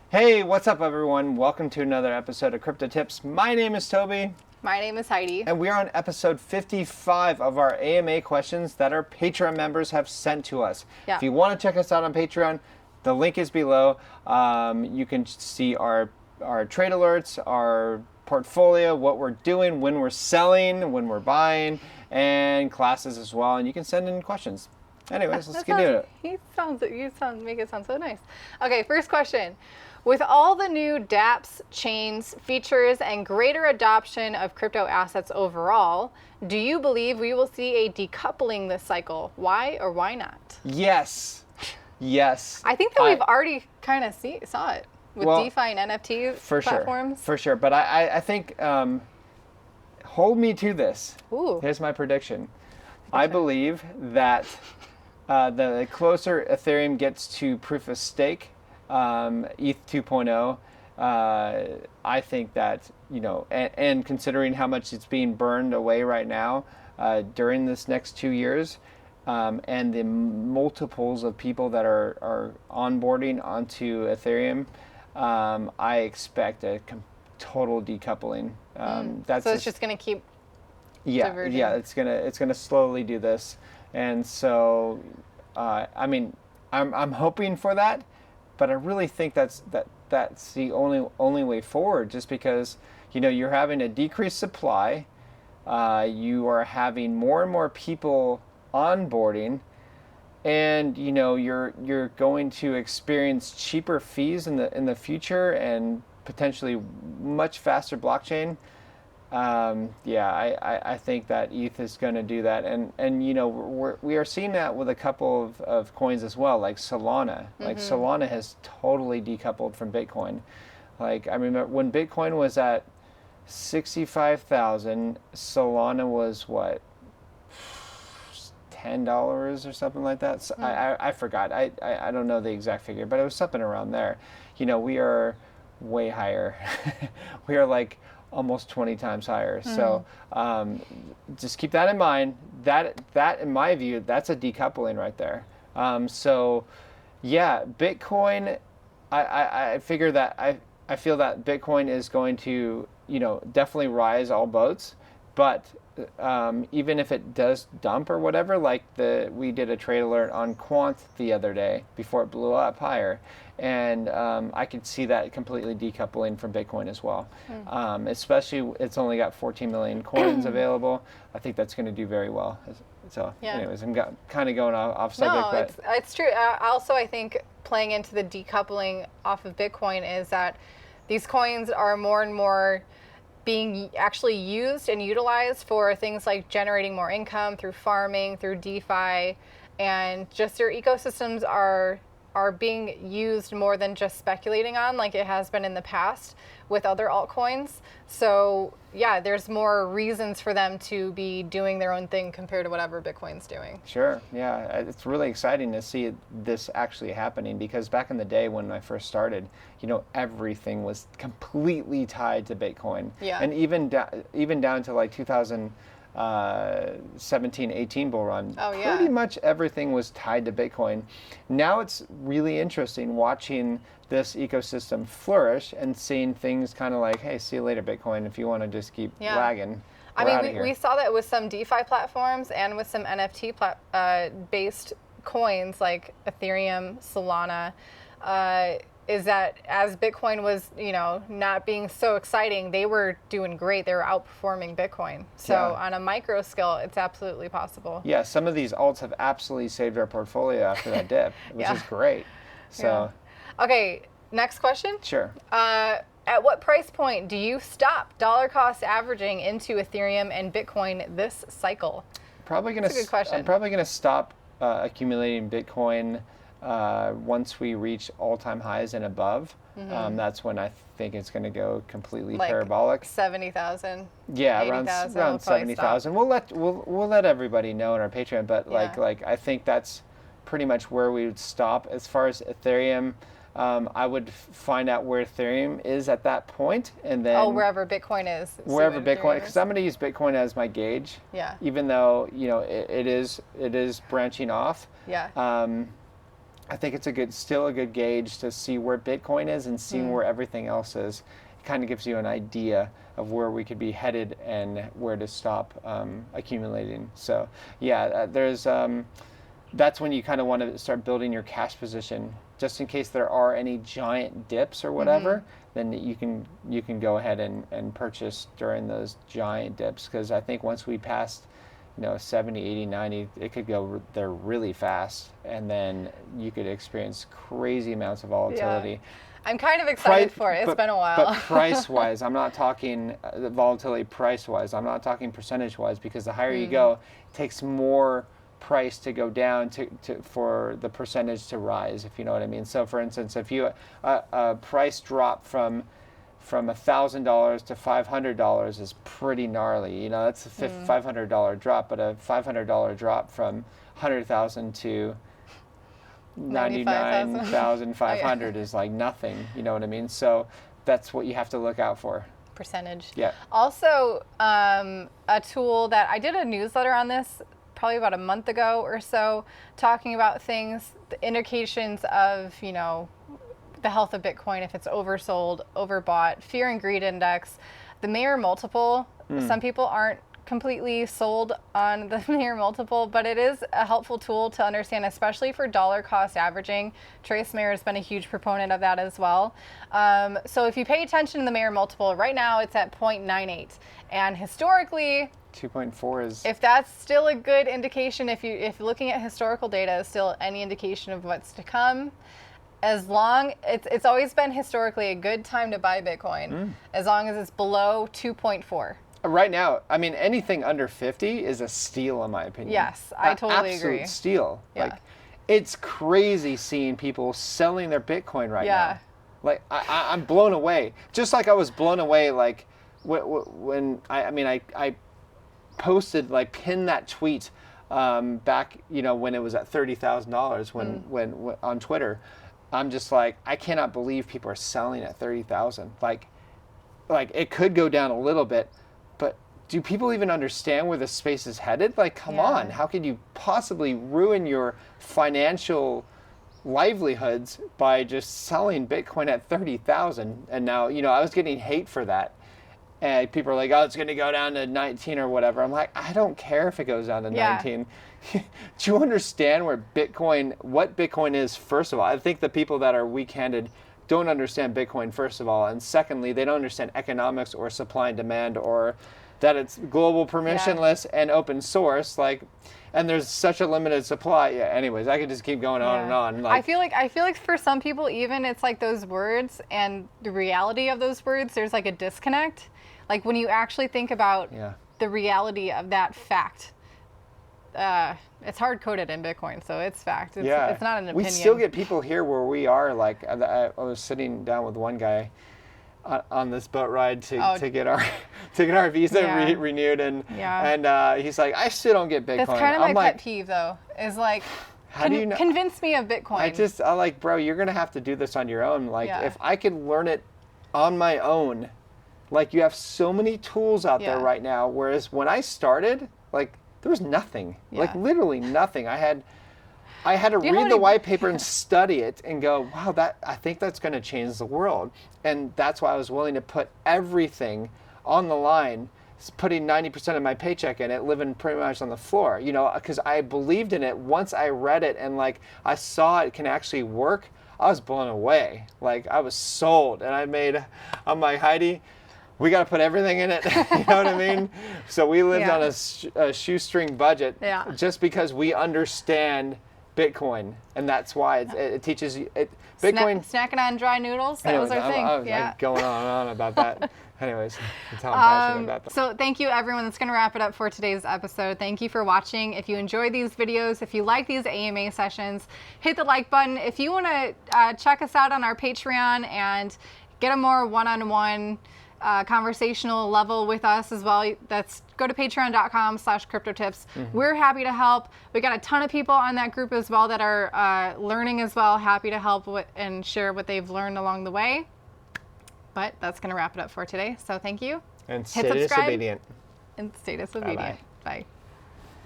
Hey, what's up, everyone? Welcome to another episode of Crypto Tips. My name is Toby, My name is Heidi. and we are on episode 55 of our AMA questions that our Patreon members have sent to us. Yeah. If you want to check us out on Patreon, the link is below. You can see our trade alerts, our portfolio, what we're doing, when we're selling, when we're buying, and classes as well. And you can send in questions. Anyways, let's get into it. You make it sound so nice. Okay, first question. With all the new dApps, chains, features, and greater adoption of crypto assets overall, do you believe we will see a decoupling this cycle? Why or why not? Yes. Yes. I think that we've already kind of saw it with DeFi and NFT platforms. For sure. But I think, hold me to this. Ooh. Here's my prediction. I believe that the closer Ethereum gets to proof of stake, ETH 2.0, I think that, and considering how much it's being burned away right now during this next 2 years, and the multiples of people that are onboarding onto Ethereum, I expect a total decoupling. So it's just going to keep diverging. Yeah, it's gonna slowly do this, and so I'm hoping for that, but I really think that's the only way forward. Just because you're having a decreased supply, you are having more and more people onboarding, and you're going to experience cheaper fees in the future and potentially much faster blockchain. I think that ETH is going to do that, and we are seeing that with a couple of coins as well, like Solana. Like Solana has totally decoupled from Bitcoin. Like I remember when Bitcoin was at 65,000, Solana was what, $10 or something like that. So I forgot. I don't know the exact figure, but it was something around there. We are way higher. We are like almost 20 times higher. So just keep that in mind. That in my view, that's a decoupling right there. So yeah, Bitcoin, I figure that I feel that Bitcoin is going to definitely rise all boats, but even if it does dump or whatever, like we did a trade alert on Quant the other day before it blew up higher, and I could see that completely decoupling from Bitcoin as well. Especially it's only got 14 million coins available. I think that's going to do very well. So anyways, I'm kind of going off subject. No, it's true. Also, I think playing into the decoupling off of Bitcoin is that these coins are more and more being actually used and utilized for things like generating more income through farming, through DeFi, and just your ecosystems are being used more than just speculating on like it has been in the past with other altcoins. So yeah, there's more reasons for them to be doing their own thing compared to whatever Bitcoin's doing. Sure, yeah. It's really exciting to see this actually happening, because back in the day when I first started, everything was completely tied to Bitcoin. Yeah. And even down to like 2017-18 bull run, pretty much everything was tied to Bitcoin. Now it's really interesting watching this ecosystem flourish and seeing things kind of like, hey, see you later, Bitcoin, if you want to just keep lagging. We saw that with some DeFi platforms and with some NFT based coins like Ethereum, Solana, is that as Bitcoin was, not being so exciting, they were doing great. They were outperforming Bitcoin. So on a micro scale, it's absolutely possible. Yeah, some of these alts have absolutely saved our portfolio after that dip, which is great. So, okay, next question. Sure. At what price point do you stop dollar cost averaging into Ethereum and Bitcoin this cycle? That's a good question. I'm probably going to stop accumulating Bitcoin once we reach all-time highs and above. That's when I think it's going to go completely parabolic. 70,000. Yeah, around 70,000. We'll let everybody know in our Patreon, but like I think that's pretty much where we would stop. As far as Ethereum, I would find out where Ethereum is at that point, and then wherever Bitcoin is. Wherever Bitcoin, because I'm going to use Bitcoin as my gauge. Yeah. Even though it is branching off. Yeah. I think it's still a good gauge to see where Bitcoin is and seeing where everything else is. It kind of gives you an idea of where we could be headed and where to stop accumulating. So yeah, that's when you kind of want to start building your cash position, just in case there are any giant dips or whatever. Then you can go ahead and purchase during those giant dips, because I think once we passed 70, 80, 90, it could go there really fast, and then you could experience crazy amounts of volatility. Yeah. I'm kind of excited for it. It's been a while. But price-wise, I'm not talking volatility price-wise. I'm not talking percentage-wise, because the higher you go, it takes more price to go down for the percentage to rise, if you know what I mean. So for instance, if you a price drop from $1,000 to $500 is pretty gnarly. That's a $500 drop, but a $500 drop from 100,000 to 99,500 is like nothing. You know what I mean? So that's what you have to look out for. Percentage. Yeah. Also, a tool that I did a newsletter on this probably about a month ago or so, talking about things, the indications of, the health of Bitcoin, if it's oversold, overbought, fear and greed index, the Mayer multiple. Some people aren't completely sold on the Mayer multiple, but it is a helpful tool to understand, especially for dollar cost averaging. Trace Mayer has been a huge proponent of that as well. So if you pay attention to the Mayer multiple, right now it's at 0.98. And historically, 2.4 is... If that's still a good indication, if looking at historical data is still any indication of what's to come, it's always been historically a good time to buy Bitcoin, as long as it's below 2.4. Right now, I mean, anything under 50 is a steal, in my opinion. Yes, I totally agree. Absolute steal. Yeah. Like, it's crazy seeing people selling their Bitcoin right now. Like, I'm blown away. Just like I was blown away, like, when I posted, like, pinned that tweet back, when it was at $30,000 when on Twitter. I'm just like, I cannot believe people are selling at 30,000. Like it could go down a little bit, but do people even understand where the space is headed? Like, come on, how could you possibly ruin your financial livelihoods by just selling Bitcoin at 30,000? And now, I was getting hate for that. And people are like, oh, it's going to go down to 19 or whatever. I'm like, I don't care if it goes down to 19. Do you understand what Bitcoin is, first of all? I think the people that are weak-handed don't understand Bitcoin, first of all. And secondly, they don't understand economics or supply and demand, or that it's global, permissionless, and open source. And there's such a limited supply. Yeah, anyways, I could just keep going on and on. I feel like for some people, even it's like those words and the reality of those words, there's like a disconnect. Like when you actually think about the reality of that fact, it's hard coded in Bitcoin, so it's fact. It's not an opinion. We still get people here where we are. Like I was sitting down with one guy on this boat ride to get our visa renewed, and he's like, I still don't get Bitcoin. That's kind of my pet peeve, though. Is like, how do you know? Convince me of Bitcoin. I'm like, bro, you're gonna have to do this on your own. Like, if I could learn it on my own. Like, you have so many tools out there right now, whereas when I started, like, there was nothing. Like, literally nothing. I had to read the white paper and study it and go, wow, I think that's going to change the world. And that's why I was willing to put everything on the line, putting 90% of my paycheck in it, living pretty much on the floor, because I believed in it. Once I read it and, like, I saw it can actually work, I was blown away. Like, I was sold. And I'm like, Heidi, we got to put everything in it. You know what I mean? So we lived on a shoestring budget just because we understand Bitcoin. And that's why it teaches you. Bitcoin. Snacking on dry noodles. That was our thing. I was going on and on about that. Anyways, that's how I'm passionate about that. So thank you, everyone. That's going to wrap it up for today's episode. Thank you for watching. If you enjoyed these videos, if you like these AMA sessions, hit the like button. If you want to check us out on our Patreon and get a more one-on-one conversational level with us as well, go to patreon.com/cryptotips. We're happy to help. We got a ton of people on that group as well that are learning as well, happy to help and share what they've learned along the way. But that's going to wrap it up for today. So thank you. And stay disobedient. And stay disobedient. Bye.